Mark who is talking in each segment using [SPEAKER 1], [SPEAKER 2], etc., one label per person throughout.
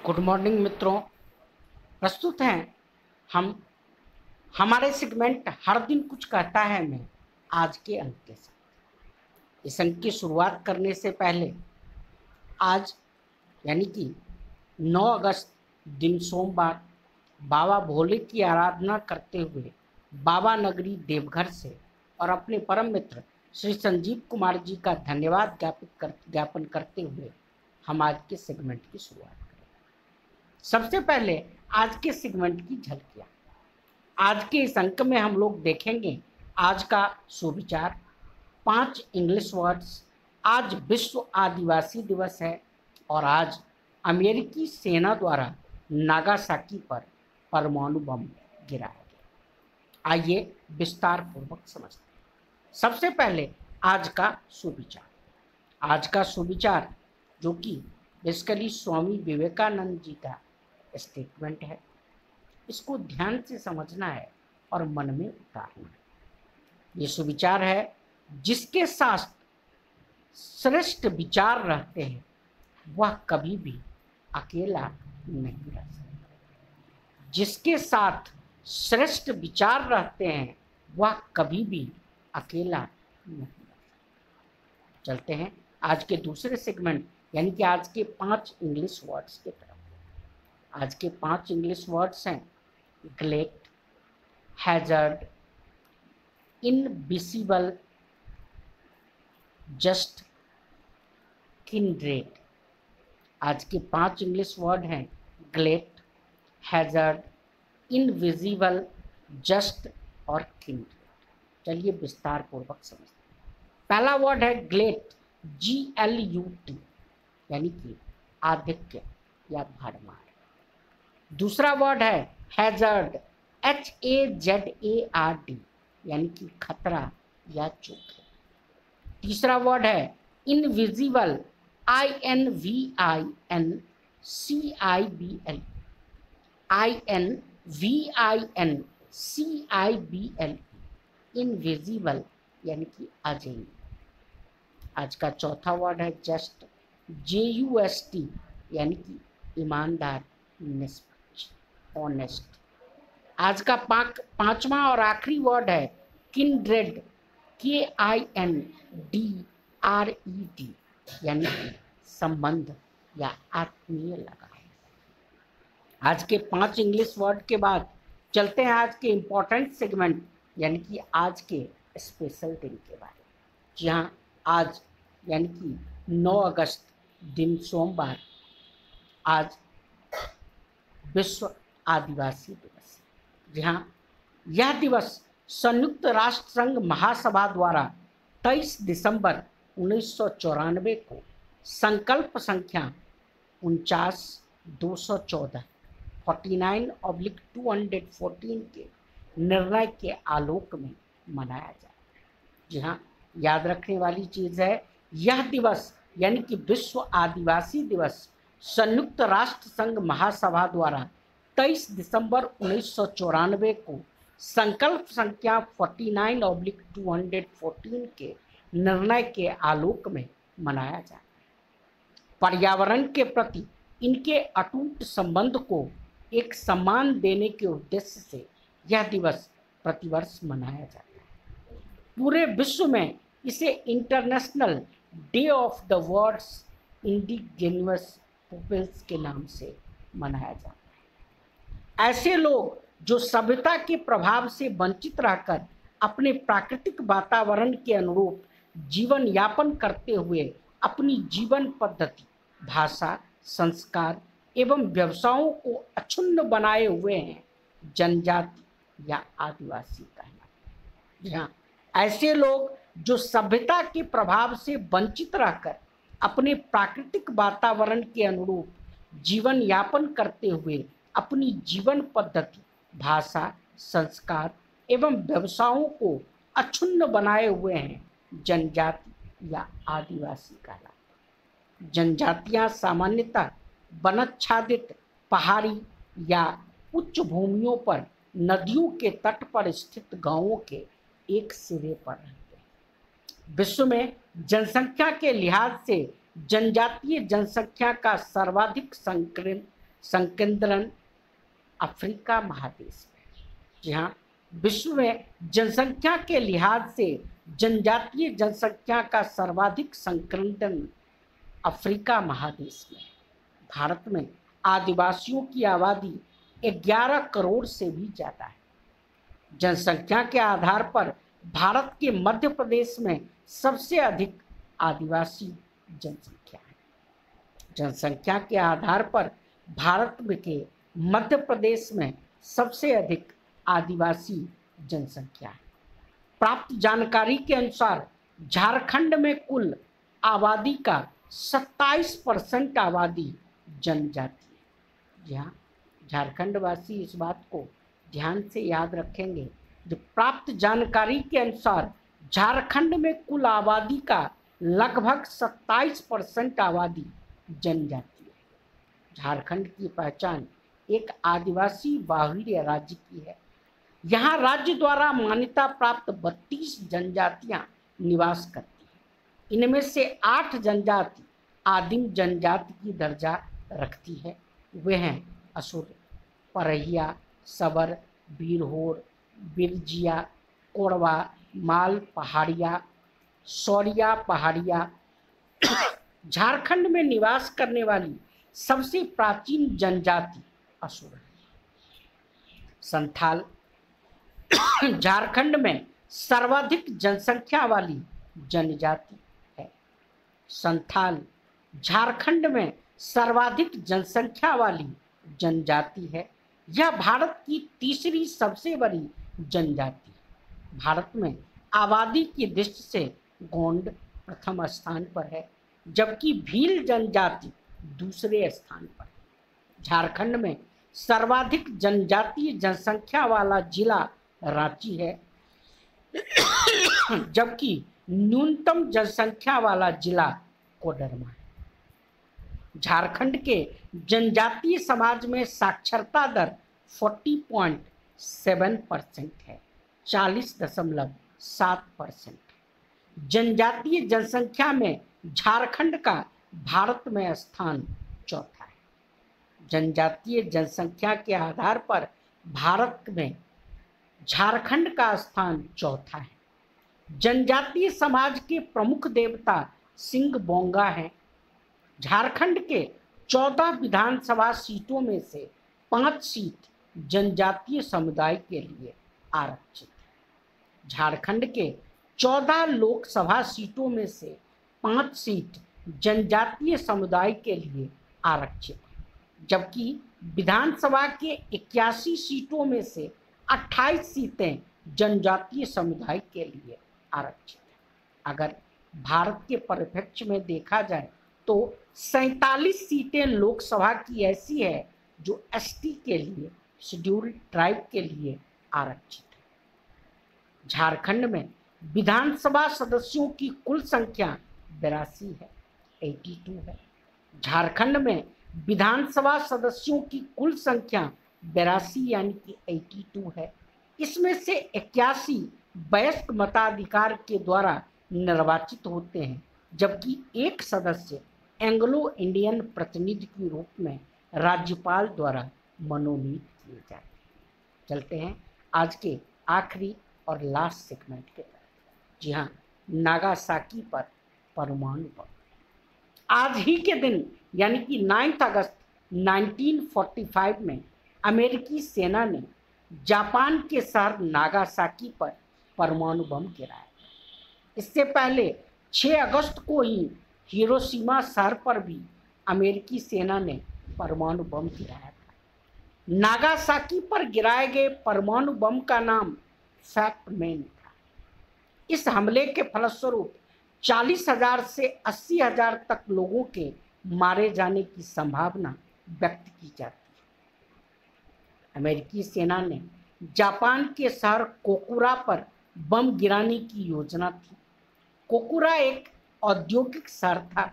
[SPEAKER 1] Good morning मित्रों। प्रस्तुत हैं हम हमारे सेगमेंट हर दिन कुछ कहता है में आज के अंक के साथ। इस अंक की शुरुआत करने से पहले आज यानी कि 9 अगस्त दिन सोमवार बाबा भोले की आराधना करते हुए बाबा नगरी देवघर से और अपने परम मित्र श्री संजीव कुमार जी का धन्यवाद ज्ञापन करते हुए हम आज के सेगमेंट की शुरुआत करें। सबसे पहले आज के सेगमेंट की झलकियां। आज के इस अंक में हम लोग देखेंगे आज का सुविचार, 5 इंग्लिश वर्ड्स। आज विश्व आदिवासी दिवस है और आज अमेरिकी सेना द्वारा नागासाकी पर परमाणु बम गिराया गया। आइए विस्तार पूर्वक समझते हैं। सबसे पहले आज का सुविचार। आज का सुविचार जो कि बेसिकली स्वामी विवेकानंद जी का स्टेटमेंट है, इसको ध्यान से समझना है और मन में उतारना है। ये सुविचार है, जिसके साथ श्रेष्ठ विचार रहते हैं वह कभी भी अकेला नहीं रह सकता। जिसके साथ श्रेष्ठ विचार रहते हैं वह कभी भी अकेला नहीं रह सकता। चलते हैं आज के दूसरे सेगमेंट यानी कि आज के 5 इंग्लिश वर्ड्स की तरफ। आज के 5 इंग्लिश वर्ड्स हैं ग्लेट, हैजर्ड, इनविजिबल, जस्ट, किंड्रेड। आज के 5 इंग्लिश वर्ड हैं ग्लेट, हैजर्ड, इनविजिबल, जस्ट और किंड्रेड। चलिए विस्तार पूर्वक समझते हैं। पहला वर्ड है ग्लेट, GLUT, यानी कि आधिक्य या भरमार। दूसरा वर्ड है हैजर्ड, HAZARD, यानी कि खतरा या जोखिम। तीसरा वर्ड है इनविजिबल, INVINCIBLE, इनविजिबल यानी कि अजेय। आज का चौथा वर्ड है जस्ट, JUST, यानी कि ईमानदार, निष्पक्ष, ऑनेस्ट। आज का पांचवा और आखिरी वर्ड है किंड्रेड, KINDRED, यानी कि संबंध या आत्मीय लगाव। आज के 5 इंग्लिश वर्ड के बाद चलते हैं आज के इम्पोर्टेंट सेगमेंट यानी कि आज के स्पेशल दिन के बारे में। जी हाँ, आज यानी कि 9 अगस्त दिन सोमवार आज विश्व आदिवासी दिवस है। जी हाँ, यह दिवस संयुक्त राष्ट्र संघ महासभा द्वारा 23 दिसंबर 1994 को संकल्प संख्या 49/214 49/214 के निर्णय के आलोक में मनाया जाए। जी हाँ, याद रखने वाली चीज़ है, यह दिवस यानी कि विश्व आदिवासी दिवस संयुक्त राष्ट्र संघ महासभा द्वारा 23 दिसंबर 1994 को संकल्प संख्या 49/214 के निर्णय के आलोक में मनाया जाता है। पर्यावरण के प्रति इनके अटूट संबंध को एक सम्मान देने के उद्देश्य से यह दिवस प्रतिवर्ष मनाया जाता है। पूरे विश्व में इसे international day of the world's indigenous peoples के नाम से मनाया जाता है। ऐसे लोग जो सभ्यता के प्रभाव से वंचित रहकर अपने प्राकृतिक वातावरण के अनुरूप जीवन यापन करते हुए अपनी जीवन पद्धति, भाषा, संस्कार एवं व्यवसायों को अक्षुण्ण बनाए हुए हैं, जनजाति या आदिवासी कहलाते हैं। हाँ, ऐसे लोग जो सभ्यता के प्रभाव से वंचित रहकर अपने प्राकृतिक वातावरण के अनुरूप जीवन यापन करते हुए अपनी जीवन पद्धति, भाषा, संस्कार एवं व्यवसायों को अक्षुण्ण बनाए हुए हैं, जनजाति या आदिवासी कहलाते हैं। जनजातियां सामान्यतः वनाच्छादित पहाड़ी या उच्च भूमियों पर नदियों के तट पर स्थित गांवों के एक सिरे पर रहते हैं। विश्व में जनसंख्या के लिहाज से जनजातीय जनसंख्या का सर्वाधिक संकेंद्रण अफ्रीका महादेश में। जी हाँ, विश्व में जनसंख्या के लिहाज से जनजातीय जनसंख्या का सर्वाधिक संकेंद्रण अफ्रीका महादेश में। भारत में आदिवासियों की आबादी 11 करोड़ से भी ज्यादा है। जनसंख्या के आधार पर भारत के मध्य प्रदेश में सबसे अधिक आदिवासी जनसंख्या है। जनसंख्या के आधार पर भारत के मध्य प्रदेश में सबसे अधिक आदिवासी जनसंख्या है। प्राप्त जानकारी के अनुसार झारखंड में कुल आबादी का 27% आबादी जनजाति है। जी हाँ, झारखंड वासी इस बात को ध्यान से याद रखेंगे। जो प्राप्त जानकारी के अनुसार झारखंड में कुल आबादी का लगभग 27% आबादी जनजाति है। झारखंड की पहचान एक आदिवासी बाहुल्य राज्य की है। यहाँ राज्य द्वारा मान्यता प्राप्त 32 जनजातियां निवास करती हैं। इनमें से 8 जनजाति आदिम जनजाति की दर्जा रखती है। वे हैं असुर, परहिया, सबर, बीरहोर, बिरजिया, कोरवा, माल पहाड़िया, सौरिया पहाड़िया। झारखंड में निवास करने वाली सबसे प्राचीन जनजाति असुर है। संथाल झारखंड में सर्वाधिक जनसंख्या वाली जनजाति है। संथाल झारखंड में सर्वाधिक जनसंख्या वाली जनजाति है। यह भारत की तीसरी सबसे बड़ी जनजाति है। भारत में आबादी की दृष्टि से गोंड प्रथम स्थान पर है, जबकि भील जनजाति दूसरे स्थान पर है। झारखंड में सर्वाधिक जनजातीय जनसंख्या वाला जिला रांची है, जबकि न्यूनतम जनसंख्या वाला जिला कोडरमा है। झारखंड के जनजातीय समाज में साक्षरता दर 40.7% है, 40.7%। जनजातीय जनसंख्या में झारखंड का भारत में स्थान चौथा है। जनजातीय जनसंख्या के आधार पर भारत में झारखंड का स्थान चौथा है। जनजातीय समाज के प्रमुख देवता सिंह बोंगा हैं। झारखंड के 14 विधानसभा सीटों में से 5 सीट जनजातीय समुदाय के लिए आरक्षित है। झारखंड के 14 लोकसभा सीटों में से 5 सीट जनजातीय समुदाय के लिए आरक्षित है, जबकि विधानसभा के 81 सीटों में से 28 सीटें जनजातीय समुदाय के लिए आरक्षित है। अगर भारत के परिप्रेक्ष्य में देखा जाए तो 47 सीटें लोकसभा की ऐसी है जो एसटी के लिए, शेड्यूल्ड ट्राइब के लिए आरक्षित है। झारखंड में विधानसभा सदस्यों की कुल संख्या 82 है, 82 है। झारखंड में विधानसभा सदस्यों की कुल संख्या 82 यानी कि 82 है। इसमें से 81 वयस्क मताधिकार के द्वारा निर्वाचित होते हैं, जबकि एक सदस्य एंग्लो इंडियन प्रतिनिधि के रूप में राज्यपाल द्वारा मनोनीत किए जाते हैं। चलते हैं आज के आखिरी और लास्ट सेगमेंट के तरफ। जी हाँ, नागासाकी पर परमाणु बम। आज ही के दिन यानी कि 9 अगस्त 1945 में अमेरिकी सेना ने जापान के शहर नागासाकी पर परमाणु बम गिराया। इससे पहले 6 अगस्त को ही हिरोशिमा शहर पर भी अमेरिकी सेना ने परमाणु बम गिराया था। नागासाकी पर गिराए गए परमाणु बम का नाम फैक्ट मैन था। इस हमले के फलस्वरूप 40,000 से 80,000 तक लोगों के मारे जाने की संभावना व्यक्त की जाती है। अमेरिकी सेना ने जापान के शहर कोकुरा पर बम गिराने की योजना थी। कोकुरा एक औद्योगिक शहर था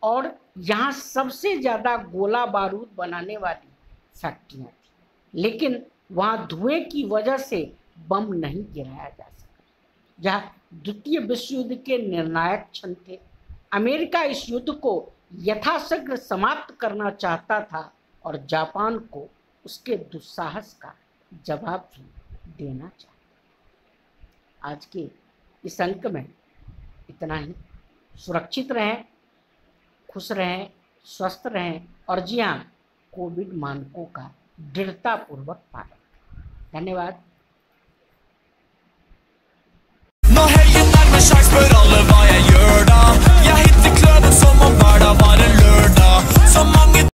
[SPEAKER 1] और यहाँ सबसे ज़्यादा गोला बारूद बनाने वाली फैक्ट्रियाँ थी, लेकिन वहाँ धुएं की वजह से बम नहीं गिराया जा सका। जहाँ द्वितीय विश्व युद्ध के निर्णायक क्षण थे। अमेरिका इस युद्ध को यथाशीघ्र समाप्त करना चाहता था और जापान को उसके दुस्साहस का जवाब भी देना चाहिए। आज के इस अंक में इतना ही। सुरक्षित रहें, खुश रहें, स्वस्थ रहें और जी हाँ, कोविड मानकों का दृढ़तापूर्वक पालन करें। धन्यवाद।
[SPEAKER 2] Nå helgen nærmer seg, spør alle hva jeg gjør da. Jeg hitter kløven som om hverdag var